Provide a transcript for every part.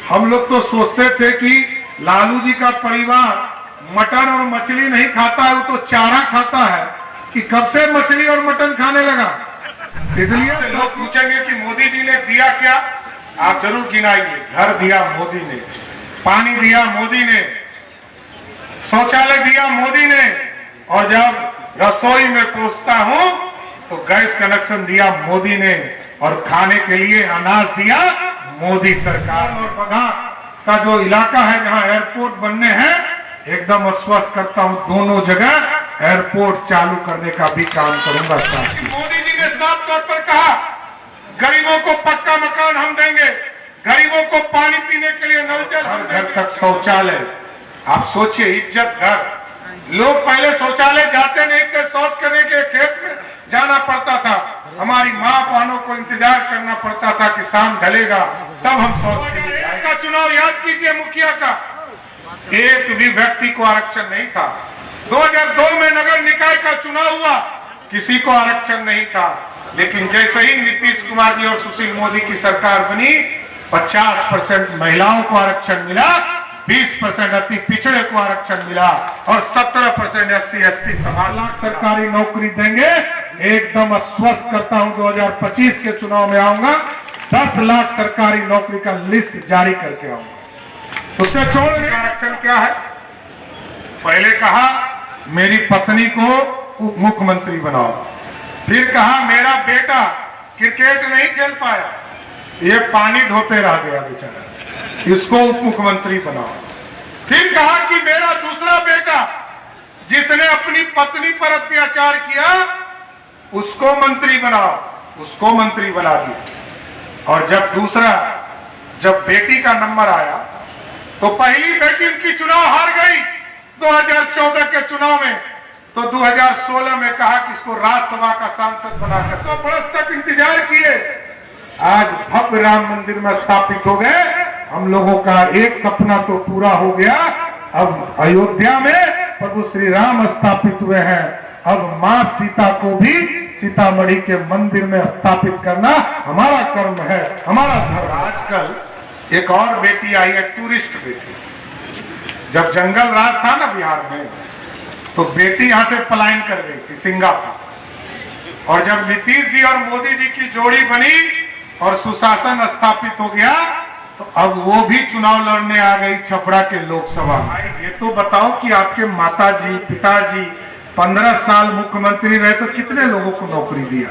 हम लोग तो सोचते थे कि लालू जी का परिवार मटन और मछली नहीं खाता है, वो तो चारा खाता है, कि कब से मछली और मटन खाने लगा। इसलिए लोग पूछेंगे कि मोदी जी ने दिया क्या, आप जरूर गिनाइए। घर दिया मोदी ने, पानी दिया मोदी ने, शौचालय दिया मोदी ने, और जब रसोई में पहुंचता हूं तो गैस कनेक्शन दिया मोदी ने, और खाने के लिए अनाज दिया मोदी सरकार। और बघा का जो इलाका है जहां एयरपोर्ट बनने हैं, एकदम आश्वस्त करता हूं दोनों जगह एयरपोर्ट चालू करने का भी काम करूंगा। मोदी जी ने साफ तौर पर कहा गरीबों को पक्का मकान हम देंगे, गरीबों को पानी पीने के लिए नल जल, हर घर तक शौचालय। आप सोचिए, इज्जत घर। लोग पहले शौचालय जाते नहीं थे, शौच करने के खेत में जाना पड़ता था, हमारी माँ बहनों को इंतजार करना पड़ता था कि शाम ढलेगा तब हम शौच के लिए जाएंगे। का चुनाव याद कीजिए, मुखिया का एक भी व्यक्ति को आरक्षण नहीं था। 2002 में नगर निकाय का चुनाव हुआ, किसी को आरक्षण नहीं था, लेकिन जैसे ही नीतीश कुमार जी और सुशील मोदी की सरकार बनी, 50% महिलाओं को आरक्षण मिला, 20% अति पिछड़े को आरक्षण मिला, और 17% SC ST समाज। लाख सरकारी नौकरी देंगे, एकदम आश्वस्त करता हूं 2025 के चुनाव में आऊंगा, 10 लाख सरकारी नौकरी का लिस्ट जारी करके आऊंगा। उससे छोड़ने आरक्षण क्या है? पहले कहा मेरी पत्नी को उप मुख्यमंत्री बनाओ, फिर कहा मेरा बेटा क्रिकेट नहीं खेल पाया, ये पानी ढोते रह गया बेचारा, इसको उप मुख्यमंत्री बनाओ, फिर कहा कि मेरा दूसरा बेटा जिसने अपनी पत्नी पर अत्याचार किया उसको मंत्री बनाओ, उसको मंत्री बना दिया। और जब बेटी का नंबर आया तो पहली बेटी उनकी चुनाव हार गई 2014 के चुनाव में, तो 2016 में कहा कि इसको राज्यसभा का सांसद बनाकर 100 वर्ष तक इंतजार किए, आज भव्य राम मंदिर में स्थापित हो गए। हम लोगों का एक सपना तो पूरा हो गया, अब अयोध्या में प्रभु श्री राम स्थापित हुए हैं, अब मां सीता को भी सीतामढ़ी के मंदिर में स्थापित करना हमारा कर्म है, हमारा धर्म। आजकल एक और बेटी आई है, टूरिस्ट बेटी। जब जंगल राज था ना बिहार में, तो बेटी यहां से पलायन कर गई थी सिंगापुर, और जब नीतीश जी और मोदी जी की जोड़ी बनी और सुशासन स्थापित हो गया, तो अब वो भी चुनाव लड़ने आ गई छपरा के लोकसभा में। ये तो बताओ कि आपके माताजी पिताजी 15 साल मुख्यमंत्री रहे तो कितने लोगों को नौकरी दिया?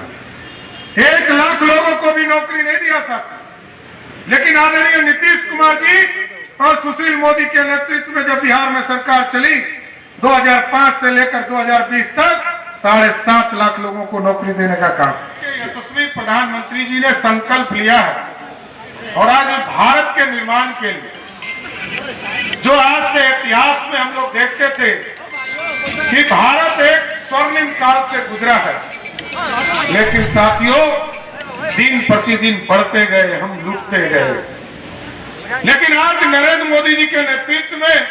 1 लाख लोगों को भी नौकरी नहीं दिया साथी। लेकिन आदरणीय नीतीश कुमार जी और सुशील मोदी के नेतृत्व में जब बिहार में सरकार चली, 2005 से लेकर 2020 तक 7.5 लाख लोगों को नौकरी देने का काम यशस्वी प्रधानमंत्री जी ने संकल्प लिया है। और आज भारत के निर्माण के लिए जो आज से इतिहास में हम लोग देखते थे कि भारत एक स्वर्णिम काल से गुजरा है, लेकिन साथियों दिन प्रतिदिन बढ़ते गए, हम लूटते गए। लेकिन आज नरेंद्र मोदी जी के नेतृत्व में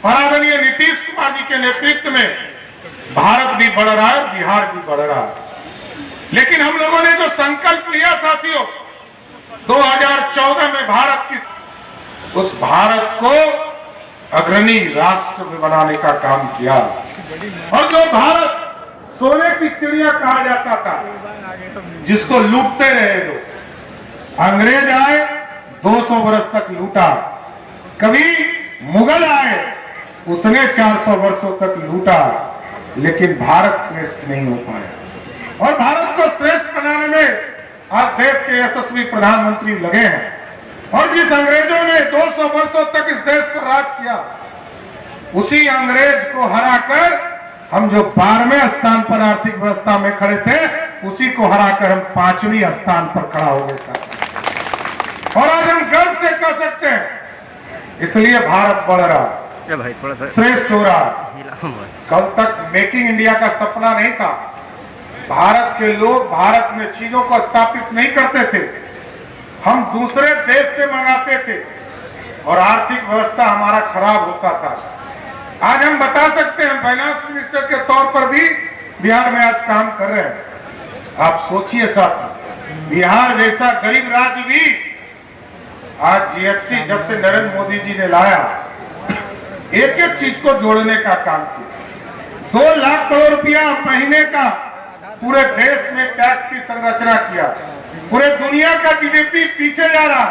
और आदरणीय नीतीश कुमार जी के नेतृत्व में भारत भी बढ़ रहा है, बिहार भी बढ़ रहा है। लेकिन हम लोगों ने जो संकल्प लिया साथियों 2014 में भारत की, उस भारत को अग्रणी राष्ट्र में बनाने का काम किया। और जो भारत सोने की चिड़िया कहा जाता था, जिसको लूटते रहे लोग, अंग्रेज आए 200 वर्ष तक लूटा, कभी मुगल आए उसने 400 वर्षों तक लूटा, लेकिन भारत श्रेष्ठ नहीं हो पाया। और भारत को श्रेष्ठ बनाने में आज देश के यशस्वी प्रधानमंत्री लगे हैं। और जिस अंग्रेजों ने 200 वर्षों तक इस देश पर राज किया, उसी अंग्रेज को हराकर हम जो 12वें स्थान पर आर्थिक व्यवस्था में खड़े थे, उसी को हराकर हम 5वें स्थान पर खड़ा हो गए साथ। और आज हम गर्व से कह सकते हैं, इसलिए भारत बढ़ रहा, भाई थोड़ा सा श्रेष्ठ हो रहा। कल तक मेकिंग इंडिया का सपना नहीं था, भारत के लोग भारत में चीजों को स्थापित नहीं करते थे, हम दूसरे देश से मंगाते थे और आर्थिक व्यवस्था हमारा खराब होता था। आज हम बता सकते हैं, फाइनेंस मिनिस्टर के तौर पर भी बिहार में आज काम कर रहे हैं। आप सोचिए साथी, बिहार जैसा गरीब राज्य भी आज जीएसटी जब से नरेंद्र मोदी जी ने लाया, एक एक चीज को जोड़ने का काम किया। 2 लाख करोड़ रुपया महीने का पूरे देश में टैक्स की संरचना किया। पूरे दुनिया का जीडीपी पीछे जा रहा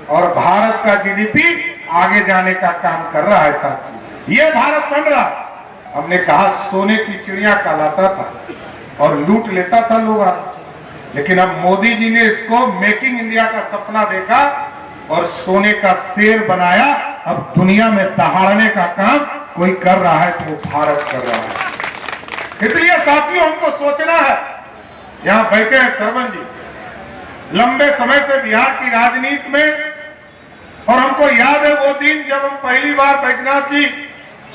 और भारत का जीडीपी आगे जाने का काम कर रहा है। साथी, ये भारत बन रहा। हमने कहा सोने की चिड़िया कहलाता था और लूट लेता था लोग, लेकिन अब मोदी जी ने इसको मेकिंग इंडिया का सपना देखा और सोने का शेर बनाया। अब दुनिया में दहाड़ने का काम कोई कर रहा है तो वो भारत कर रहा है। इसलिए साथियों, हमको सोचना है। यहाँ बैठे हैं सरवन जी, लंबे समय से बिहार की राजनीति में, और हमको याद है वो दिन जब हम पहली बार बैजनाथ जी,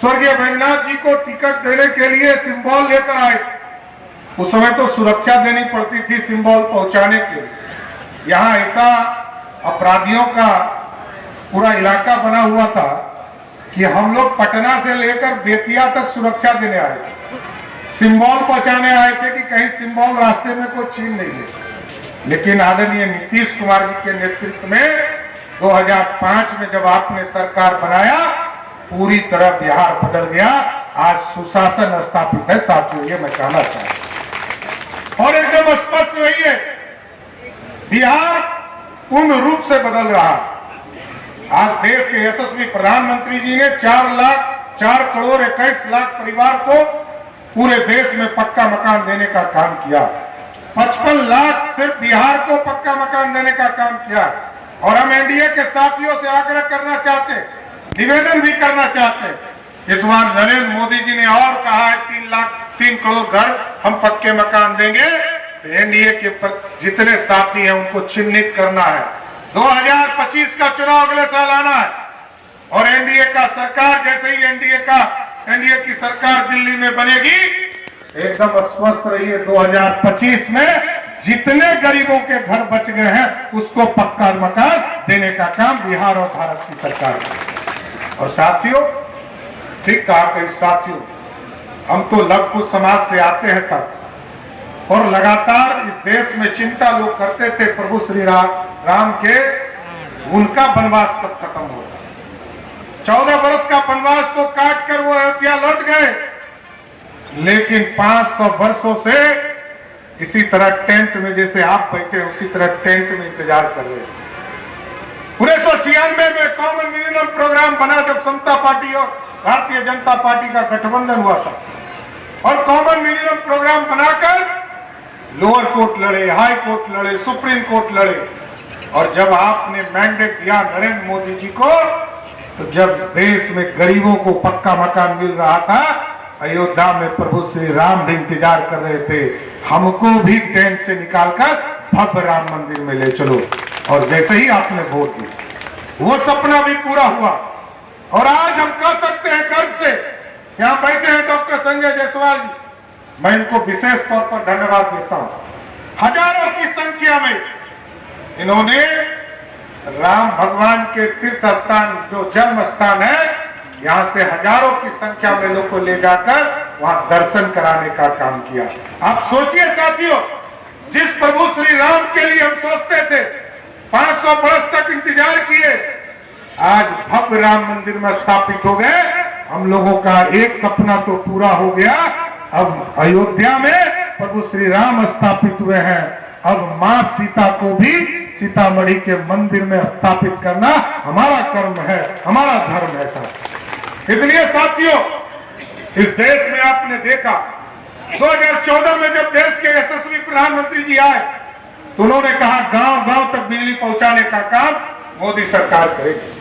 स्वर्गीय बैजनाथ जी को टिकट देने के लिए सिंबल लेकर आए। उस समय तो सुरक्षा देनी पड़ती थी सिंबल पहुंचाने के लिए। यहाँ ऐसा अपराधियों का पूरा इलाका बना हुआ था कि हम लोग पटना से लेकर बेतिया तक सुरक्षा देने आए थे, सिंबल पहुंचाने आए थे कि कहीं सिंबल रास्ते में कोई छीन नहीं ले। लेकिन आदरणीय नीतीश कुमार जी के नेतृत्व में 2005 में जब आपने सरकार बनाया, पूरी तरह बिहार बदल गया। आज सुशासन स्थापित है। साथियों, ये मैं कहना चाहता हूं और एकदम स्पष्ट रहिए, बिहार पूर्ण रूप से बदल रहा। आज देश के यशस्वी प्रधानमंत्री जी ने 4 करोड़ 21 लाख परिवार को पूरे देश में पक्का मकान देने का काम किया। 55 लाख सिर्फ बिहार को पक्का मकान देने का काम किया। और हम एनडीए के साथियों से आग्रह करना चाहते, निवेदन भी करना चाहते, इस बार नरेंद्र मोदी जी ने और कहा है 3 करोड़ घर हम पक्के मकान देंगे। तो एनडीए के जितने साथी हैं उनको चिन्हित करना है। 2025 का चुनाव अगले साल आना है और एनडीए का सरकार, जैसे ही एनडीए की सरकार दिल्ली में बनेगी, एकदम स्वस्थ रहिए, 2025 में जितने गरीबों के घर बच गए हैं उसको पक्का मकान देने का काम बिहार और भारत की सरकार करेगी। और साथियों, ठीक कहा कि साथियों, हम तो लघु समाज से आते हैं साथियों, और लगातार इस देश में चिंता लोग करते थे प्रभु श्री राम के, उनका वनवास कब खत्म होगा। 14 वर्ष का वनवास तो काट कर वो अयोध्या लौट गए, लेकिन 500 वर्षों से इसी तरह टेंट में, जैसे आप बैठे उसी तरह टेंट में इंतजार कर रहे हैं। 1996 में कॉमन मिनिमम प्रोग्राम बना, जब समता पार्टी और भारतीय जनता पार्टी का गठबंधन हुआ था, और कॉमन मिनिमम प्रोग्राम बनाकर लोअर कोर्ट लड़े, हाई कोर्ट लड़े, सुप्रीम कोर्ट लड़े। और जब आपने मैंडेट दिया नरेंद्र मोदी जी को, तो जब देश में गरीबों को पक्का मकान मिल रहा था, अयोध्या में प्रभु श्री राम भी इंतजार कर रहे थे, हमको भी टेंट से निकालकर भव्य राम मंदिर में ले चलो। और जैसे ही आपने वोट दी, वो सपना भी पूरा हुआ। और आज हम कह सकते हैं गर्व से, यहाँ बैठे हैं डॉक्टर संजय जायसवाल जी, मैं इनको विशेष तौर पर धन्यवाद देता हूं। हजारों की संख्या में इन्होंने राम भगवान के तीर्थ स्थान, जो जन्म स्थान है, यहाँ से हजारों की संख्या में लोग को ले जाकर वहां दर्शन कराने का काम किया। आप सोचिए साथियों, जिस प्रभु श्री राम के लिए हम सोचते थे, 500 वर्ष तक इंतजार किए, आज भव्य राम मंदिर में स्थापित हो गए। हम लोगों का एक सपना तो पूरा हो गया। अब अयोध्या में प्रभु श्री राम स्थापित हुए हैं। अब मां सीता को भी सीतामढ़ी के मंदिर में स्थापित करना हमारा कर्म है, हमारा धर्म है साथियों। इसलिए साथियों, इस देश में आपने देखा 2014 में जब देश के यशस्वी प्रधानमंत्री जी आए, तो उन्होंने कहा गांव गांव तक बिजली पहुंचाने का काम मोदी सरकार करेगी।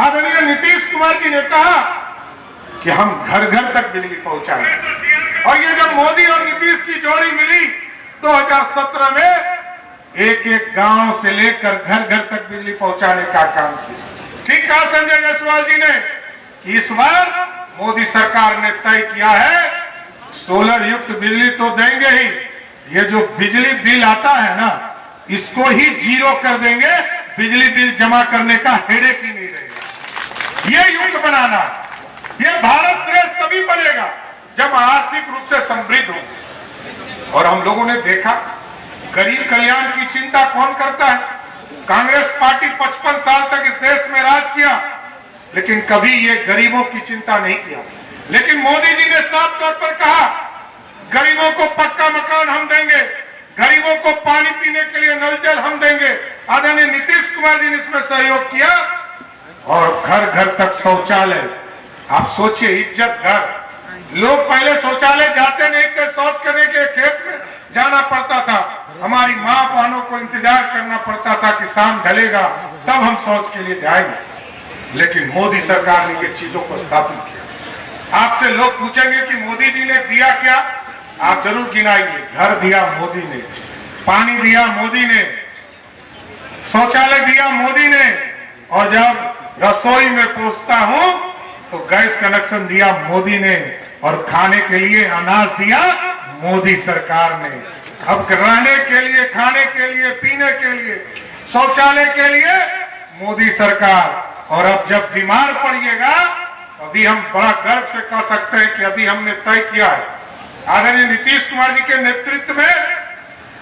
आदरणीय नीतीश कुमार जी ने कहा कि हम घर घर तक बिजली पहुंचाएंगे। और ये जब मोदी और नीतीश की जोड़ी मिली 2017 में, एक एक गांव से लेकर घर घर तक बिजली पहुंचाने का काम किया। ठीक कहा संजय जायसवाल जी ने कि इस बार मोदी सरकार ने तय किया है, सोलर युक्त बिजली तो देंगे ही, ये जो बिजली बिल आता है ना, इसको ही जीरो कर देंगे। बिजली बिल जमा करने का हेडेक ही नहीं रहेगा। ये युग बनाना, ये भारत श्रेष्ठ तभी बनेगा जब आर्थिक रूप से समृद्ध हो। और हम लोगों ने देखा, गरीब कल्याण की चिंता कौन करता है? कांग्रेस पार्टी 55 साल तक इस देश में राज किया, लेकिन कभी ये गरीबों की चिंता नहीं किया। लेकिन मोदी जी ने साफ तौर पर कहा, गरीबों को पक्का मकान हम देंगे, गरीबों को पानी पीने के लिए नल जल हम देंगे। आदरणीय नीतीश कुमार जी ने इसमें सहयोग किया और घर घर तक शौचालय। आप सोचिए, इज्जत घर। लोग पहले शौचालय जाते नहीं थे, शौच करने के खेत में जाना पड़ता था, हमारी माँ बहनों को इंतजार करना पड़ता था कि शाम ढलेगा तब हम शौच के लिए जाएंगे। लेकिन मोदी सरकार ने ये चीजों को स्थापित किया। आपसे लोग पूछेंगे कि मोदी जी ने दिया क्या, आप जरूर गिनाइए। घर दिया मोदी ने, पानी दिया मोदी ने, शौचालय दिया मोदी ने, और जब रसोई में पहुंचता हूं तो गैस कनेक्शन दिया मोदी ने, और खाने के लिए अनाज दिया मोदी सरकार ने। अब रहने के लिए, खाने के लिए, पीने के लिए, शौचालय के लिए मोदी सरकार। और अब जब बीमार पड़िएगा, अभी हम बड़ा गर्व से कह सकते हैं कि अभी हमने तय किया है, आदरणीय नीतीश कुमार जी के नेतृत्व में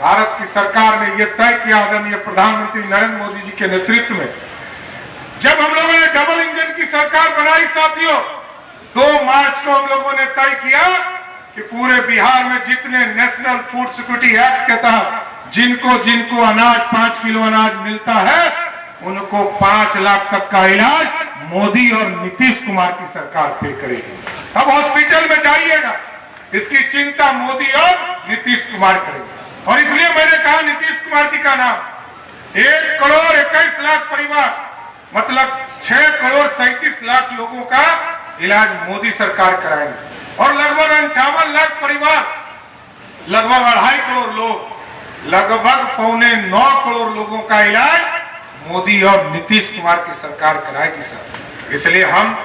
भारत की सरकार ने यह तय किया, आदरणीय प्रधानमंत्री नरेंद्र मोदी जी के नेतृत्व में, जब हम लोगों ने डबल इंजन की सरकार बनाई साथियों, 2 मार्च को हम लोगों ने तय किया कि पूरे बिहार में जितने नेशनल फूड सिक्योरिटी एक्ट के तहत जिनको अनाज 5 किलो अनाज मिलता है, उनको 5 लाख तक का इलाज मोदी और नीतीश कुमार की सरकार पे करेगी। अब हॉस्पिटल में जाइएगा, इसकी चिंता मोदी और नीतीश कुमार करेंगे। और इसलिए मैंने कहा नीतीश कुमार जी का नाम, 1 करोड़ 21 लाख परिवार, मतलब 6 करोड़ 37 लाख लोगों का इलाज मोदी सरकार कराएंगे। और लगभग 58 लाख परिवार, लगभग 2.5 करोड़ लोग, लगभग 8.25 करोड़ लोगों का इलाज मोदी और नीतीश कुमार की सरकार कराएगी सर। इसलिए हम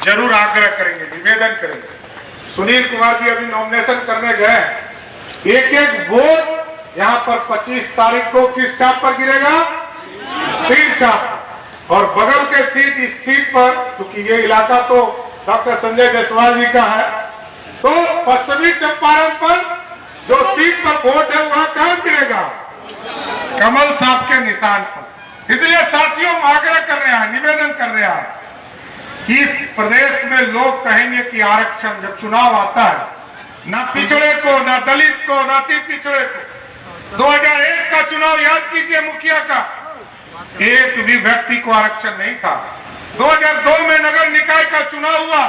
जरूर आग्रह करेंगे, निवेदन करेंगे। सुनील कुमार जी अभी नॉमिनेशन करने गए, एक वोट यहाँ पर 25 तारीख को किस चाप पर गिरेगा? 3 चाप। और बगल के सीट, इस सीट पर, क्योंकि ये इलाका तो डॉक्टर संजय जायसवाल जी का है, तो पश्चिमी चंपारण पर जो सीट पर वोट है वहां कहां गिरेगा? कमल साहब के निशान पर। इसलिए साथियों हम आग्रह कर रहे हैं, निवेदन कर रहे हैं कि इस प्रदेश में लोग कहेंगे कि आरक्षण, जब चुनाव आता है, ना पिछड़े को, ना दलित को, ना अति पिछड़े को। 2001 का चुनाव याद कीजिए, मुखिया का, एक भी व्यक्ति को आरक्षण नहीं था। 2002 में नगर निकाय का चुनाव हुआ,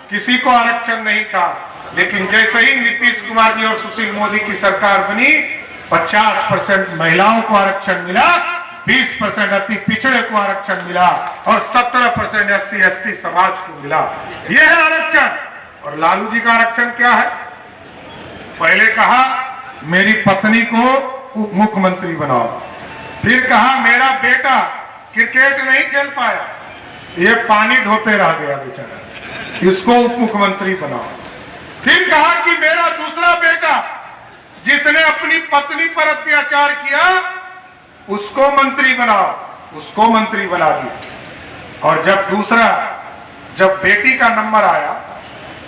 किसी को आरक्षण नहीं था। लेकिन जैसे ही नीतीश कुमार जी और सुशील मोदी की सरकार बनी, 50% महिलाओं को आरक्षण मिला, 20% अति पिछड़े को आरक्षण मिला, और 17% SC ST समाज को मिला। यह है आरक्षण। और लालू जी का आरक्षण क्या है? पहले कहा मेरी पत्नी को उप मुख्यमंत्री बनाओ, फिर कहा मेरा बेटा क्रिकेट नहीं खेल पाया, ये पानी ढोते रह गया बेचारा, इसको उप मुख्यमंत्री बनाओ। फिर कहा कि मेरा दूसरा बेटा जिसने अपनी पत्नी पर अत्याचार किया, उसको मंत्री बनाओ, उसको मंत्री बना दिया। और जब बेटी का नंबर आया,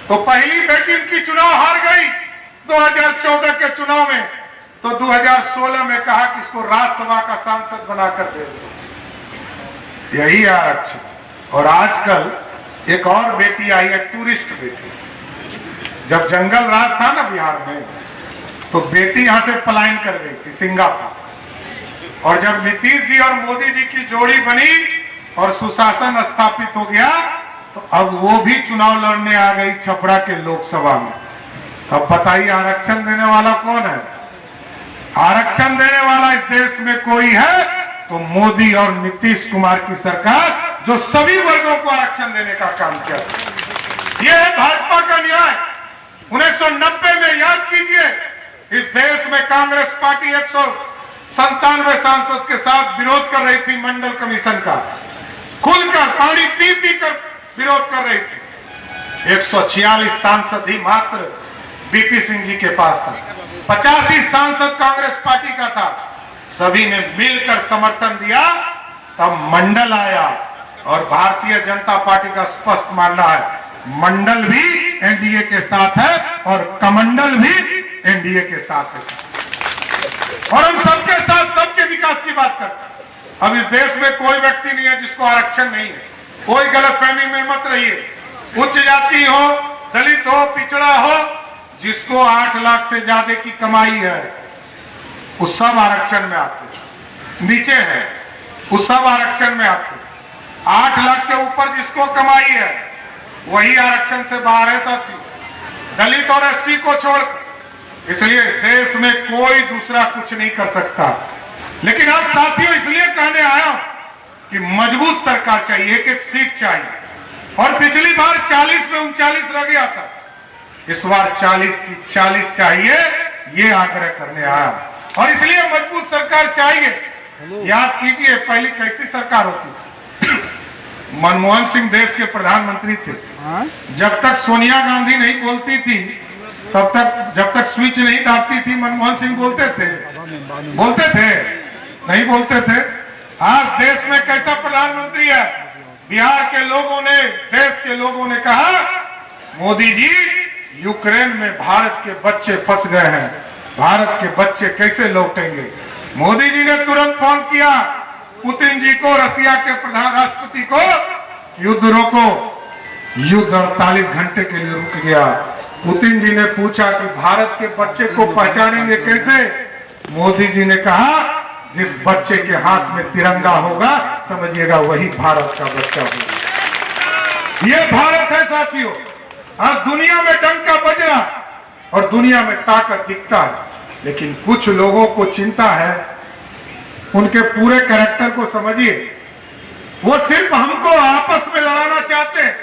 तो पहली बेटी उनकी चुनाव हार गई 2014 के चुनाव में, तो 2016 में कहा कि इसको राज्यसभा का सांसद बनाकर दे दो। यही आरक्षण। और आजकल एक और बेटी आई है, टूरिस्ट बेटी। जब जंगल राज था ना बिहार में, तो बेटी यहां से पलायन कर गई थी सिंगापुर। और जब नीतीश जी और मोदी जी की जोड़ी बनी और सुशासन स्थापित हो गया, तो अब वो भी चुनाव लड़ने आ गई छपरा के लोकसभा में। अब बताइए आरक्षण देने वाला कौन है? आरक्षण देने वाला इस देश में कोई है तो मोदी और नीतीश कुमार की सरकार, जो सभी वर्गों को आरक्षण देने का काम किया। यह है भाजपा का न्याय। 1990 में याद कीजिए, इस देश में कांग्रेस पार्टी 197 सांसद के साथ विरोध कर रही थी मंडल कमीशन का, खुलकर पानी पी पी कर विरोध कर रही थी। 146 सांसद ही मात्र बीपी सिंह जी के पास था, 85 सांसद कांग्रेस पार्टी का था। सभी ने मिलकर समर्थन दिया, तब मंडल आया। और भारतीय जनता पार्टी का स्पष्ट मानना है, मंडल भी एनडीए के साथ है और कमंडल भी एनडीए के साथ है। और हम सबके साथ सबके विकास की बात करते हैं। अब इस देश में कोई व्यक्ति नहीं है जिसको आरक्षण नहीं है। कोई गलतफहमी में मत रहिए। उच्च जाति हो, दलित हो, पिछड़ा हो, जिसको 8 लाख से ज्यादा की कमाई है वो सब आरक्षण में आते। नीचे है वो सब आरक्षण में आते। 8 लाख के ऊपर जिसको कमाई है वही आरक्षण से बाहर है साथियों, दलित और एसटी को छोड़। इसलिए इस देश में कोई दूसरा कुछ नहीं कर सकता। लेकिन अब साथियों इसलिए कहने आया कि मजबूत सरकार चाहिए, एक एक सीट चाहिए। और पिछली बार 40 में 39 रह गया था, इस बार 40 की 40 चाहिए, ये आग्रह करने आया। और इसलिए मजबूत सरकार चाहिए। याद कीजिए पहले कैसी सरकार होती थी। मनमोहन सिंह देश के प्रधानमंत्री थे। जब तक सोनिया गांधी नहीं बोलती थी तब तक, जब तक स्विच नहीं दाबती थी, मनमोहन सिंह बोलते थे नहीं बोलते थे। आज देश में कैसा प्रधानमंत्री है? बिहार के लोगों ने, देश के लोगों ने कहा मोदी जी यूक्रेन में भारत के बच्चे फंस गए हैं, भारत के बच्चे कैसे लौटेंगे? मोदी जी ने तुरंत फोन किया पुतिन जी को, रसिया के प्रधान राष्ट्रपति को, युद्ध रोको। युद्ध 48 घंटे के लिए रुक गया। पुतिन जी ने पूछा कि भारत के बच्चे को पहचानेंगे कैसे? मोदी जी ने कहा जिस बच्चे के हाथ में तिरंगा होगा समझिएगा वही भारत का बच्चा होगा। ये भारत है साथियों। आज दुनिया में डंका बज रहा और दुनिया में ताकत दिखता है, लेकिन कुछ लोगों को चिंता है। उनके पूरे कैरेक्टर को समझिए, वो सिर्फ हमको आपस में लड़ाना चाहते हैं,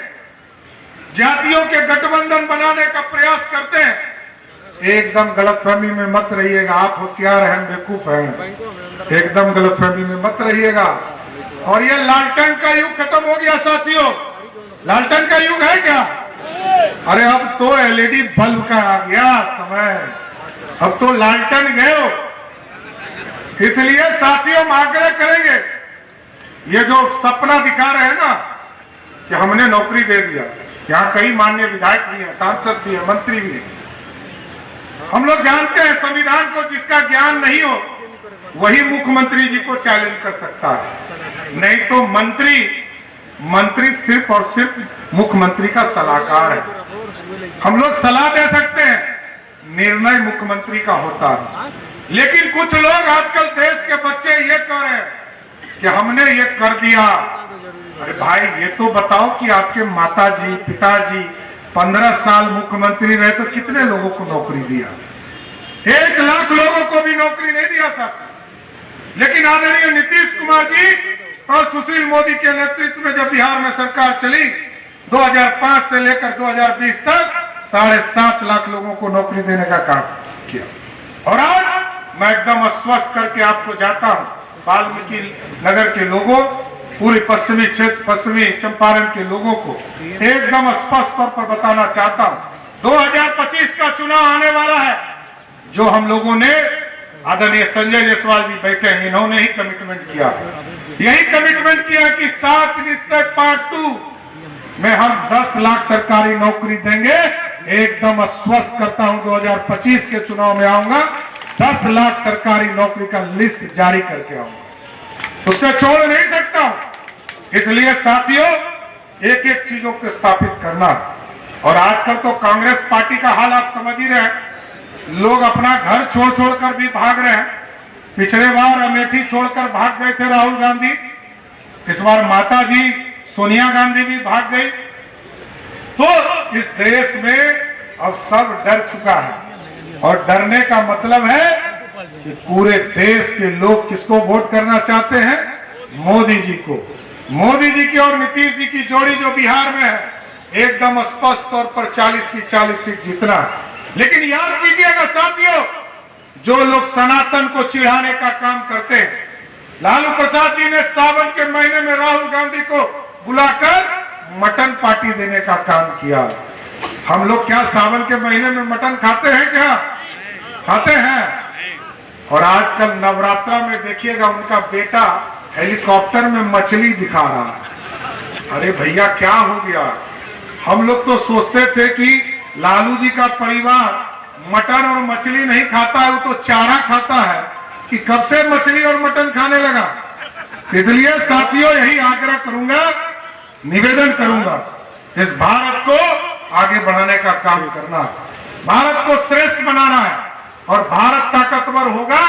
जातियों के गठबंधन बनाने का प्रयास करते हैं। एकदम गलतफहमी में मत रहिएगा, आप होशियार हैं, बेवकूफ हैं, एकदम गलतफहमी में मत रहिएगा। और ये लालटेन का युग खत्म हो गया साथियों। लालटेन का युग है क्या? अरे अब तो एलईडी बल्ब का आ गया समय, अब तो लालटेन गए हो। इसलिए साथियों हम आग्रह करेंगे, ये जो सपना दिखा रहे हैं ना कि हमने नौकरी दे दिया, यहाँ कई माननीय विधायक भी हैं, सांसद भी हैं, मंत्री भी हैं। हम लोग जानते हैं संविधान को जिसका ज्ञान नहीं हो वही मुख्यमंत्री जी को चैलेंज कर सकता है, नहीं तो मंत्री सिर्फ और सिर्फ मुख्यमंत्री का सलाहकार है। हम लोग सलाह दे सकते हैं, निर्णय मुख्यमंत्री का होता है। लेकिन कुछ लोग आजकल देश के बच्चे ये कह रहे हैं कि हमने ये कर दिया। अरे भाई ये तो बताओ कि आपके माताजी पिताजी 15 साल मुख्यमंत्री रहे तो कितने लोगों को नौकरी दिया? 1 लाख लोगों को भी नौकरी नहीं दिया साहब। लेकिन आदरणीय नीतीश कुमार जी और सुशील मोदी के नेतृत्व में जब बिहार में सरकार चली 2005 से लेकर 2020 तक 7.5 लाख लोगों को नौकरी देने का काम किया। और आज मैं एकदम आश्वस्त करके आपको जाता हूं, वाल्मीकि नगर के लोगों, पूरे पश्चिमी क्षेत्र, पश्चिमी चंपारण के लोगों को एकदम स्पष्ट तौर पर बताना चाहता हूं 2025 का चुनाव आने वाला है। जो हम लोगों ने, आदरणीय संजय जायसवाल जी बैठे हैं, इन्होंने ही कमिटमेंट किया, यही कमिटमेंट किया कि 7 निश्चय पार्ट 2 में हम 10 लाख सरकारी नौकरी देंगे। एकदम आश्वस्त करता हूं 2025 के चुनाव में आऊंगा, 10 लाख सरकारी नौकरी का लिस्ट जारी करके आऊंगा, उससे छोड़ नहीं सकता हूं। इसलिए साथियों एक एक चीजों को स्थापित करना। और आजकल तो कांग्रेस पार्टी का हाल आप समझ ही रहे हैं, लोग अपना घर छोड़ कर भी भाग रहे हैं। पिछले बार अमेठी छोड़कर भाग गए थे राहुल गांधी, इस बार माता जी सोनिया गांधी भी भाग गई। तो इस देश में अब सब डर चुका है, और डरने का मतलब है कि पूरे देश के लोग किसको वोट करना चाहते हैं? मोदी जी को। मोदी जी की और नीतीश जी की जोड़ी जो बिहार में है, एकदम स्पष्ट तौर पर 40 की 40 सीट जीतना है। लेकिन याद कीजिएगा साथियों, जो लोग सनातन को चिढ़ाने का काम करते हैं, लालू प्रसाद जी ने सावन के महीने में राहुल गांधी को बुलाकर मटन पार्टी देने का काम किया। हम लोग क्या सावन के महीने में मटन खाते हैं? क्या खाते हैं? और आजकल नवरात्रा में देखिएगा उनका बेटा हेलीकॉप्टर में मछली दिखा रहा है। अरे भैया क्या हो गया? हम लोग तो सोचते थे कि लालू जी का परिवार मटन और मछली नहीं खाता है, वो तो चारा खाता है, कि कब से मछली और मटन खाने लगा। इसलिए साथियों यही आग्रह करूंगा, निवेदन करूंगा, इस भारत को आगे बढ़ाने का काम करना, भारत को श्रेष्ठ बनाना है। और भारत ताकतवर होगा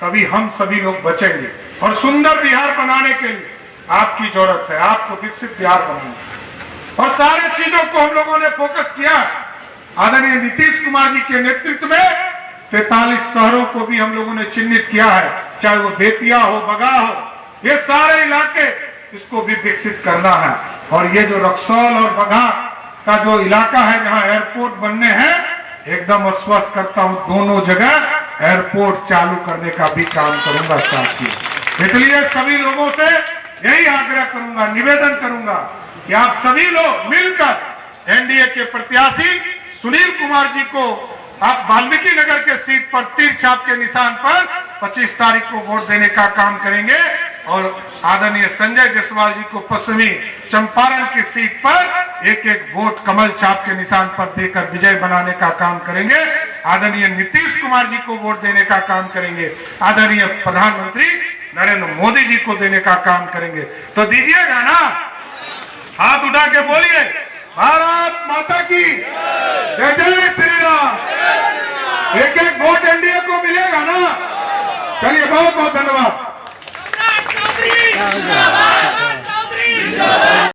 तभी हम सभी लोग बचेंगे। और सुंदर बिहार बनाने के लिए आपकी जरूरत है, आपको विकसित बिहार बनाना। और सारे चीजों को हम लोगों ने फोकस किया। आदरणीय नीतीश कुमार जी के नेतृत्व में 43 शहरों को भी हम लोगों ने चिन्हित किया है, चाहे वो बेतिया हो, बगा हो, ये सारे इलाके, इसको भी विकसित करना है। और ये जो रक्सौल और बगा का जो इलाका है जहां एयरपोर्ट बनने हैं, एकदम आश्वस्त करता हूं दोनों जगह एयरपोर्ट चालू करने का भी काम करूंगा साथियों। इसलिए सभी लोगों से यही आग्रह करूंगा, निवेदन करूंगा कि आप सभी लोग मिलकर एनडीए के प्रत्याशी सुनील कुमार जी को आप वाल्मीकि नगर के सीट पर तीर छाप के निशान पर 25 तारीख को वोट देने का काम करेंगे। और आदरणीय संजय जायसवाल जी को पश्चिमी चंपारण की सीट पर एक एक वोट कमल छाप के निशान पर देकर विजय बनाने का काम करेंगे। आदरणीय नीतीश कुमार जी को वोट देने का काम करेंगे। आदरणीय प्रधानमंत्री नरेंद्र मोदी जी को देने का काम करेंगे। तो दीजिएगा ना, हाथ उठा के बोलिए भारत माता की जय, जय श्री राम। एक एक वोट एनडीए को मिलेगा ना। चलिए, बहुत बहुत धन्यवाद।